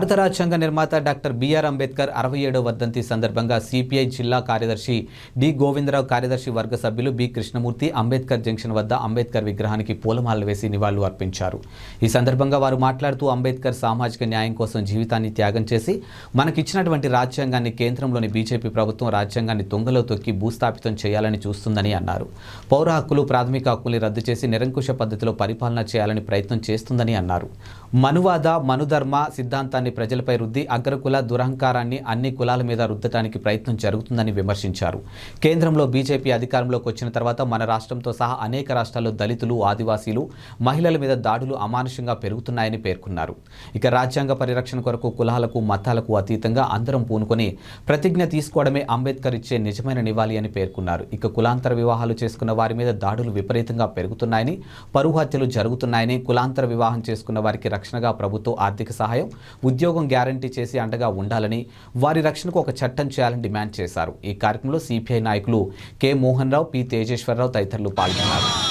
భారత రాజ్యాంగ నిర్మాత డాక్టర్ బిఆర్ అంబేద్కర్ 67వ వర్ధంతి సందర్భంగా సిపిఐ జిల్లా కార్యదర్శి డి గోవిందరావు, కార్యదర్శి వర్గ సభ్యులు బి కృష్ణమూర్తి అంబేద్కర్ జంక్షన్ వద్ద అంబేద్కర్ విగ్రహానికి పూలమాలలు వేసి నివాళులు అర్పించారు. ఈ సందర్భంగా వారు మాట్లాడుతూ అంబేద్కర్ సామాజిక న్యాయం కోసం జీవితాన్ని త్యాగం చేసి మనకిచ్చినటువంటి రాజ్యాంగాన్ని కేంద్రంలోని బీజేపీ ప్రభుత్వం రాజ్యాంగాన్ని తొంగలో తొక్కి భూస్థాపితం చేయాలని చూస్తుందని అన్నారు. పౌర హక్కులు, ప్రాథమిక హక్కుల్ని రద్దు చేసి నిరంకుశ పద్ధతిలో పరిపాలన చేయాలని ప్రయత్నం చేస్తుందని అన్నారు. మనువాద, మనుధర్మ సిద్ధాంతాన్ని ప్రజలపై రుద్ది అగ్రకుల దురహంకారాన్ని అన్ని కులాల మీద రుద్దటానికి ప్రయత్నం జరుగుతుందని విమర్శించారు. కేంద్రంలో బీజేపీ అధికారంలోకి వచ్చిన తర్వాత మన రాష్ట్రంతో సహా అనేక రాష్ట్రాల్లో దళితులు, ఆదివాసీలు, మహిళల మీద దాడులు అమానుషంగా పెరుగుతున్నాయని పేర్కొన్నారు. ఇక రాజ్యాంగ పరిరక్షణ కొరకు కులాలకు, మతాలకు అతీతంగా అందరం పూనుకొని ప్రతిజ్ఞ తీసుకోవడమే అంబేద్కర్ ఇచ్చే నిజమైన నివాళి అని పేర్కొన్నారు. ఇక కులాంతర వివాహాలు చేసుకున్న వారి మీద దాడులు విపరీతంగా పెరుగుతున్నాయని, పరువు హత్యలు జరుగుతున్నాయని, కులాంతర వివాహం చేసుకున్న వారికి రక్షణగా ప్రభుత్వం ఆర్థిక సహాయం, ఉద్యోగం గ్యారంటీ చేసి అండగా ఉండాలని, వారి రక్షణకు ఒక చట్టం చేయాలని డిమాండ్ చేశారు. ఈ కార్యక్రమంలో సిపిఐ నాయకులు కె మోహన్ రావు, పి తేజేశ్వరరావు తదితరులు పాల్గొన్నారు.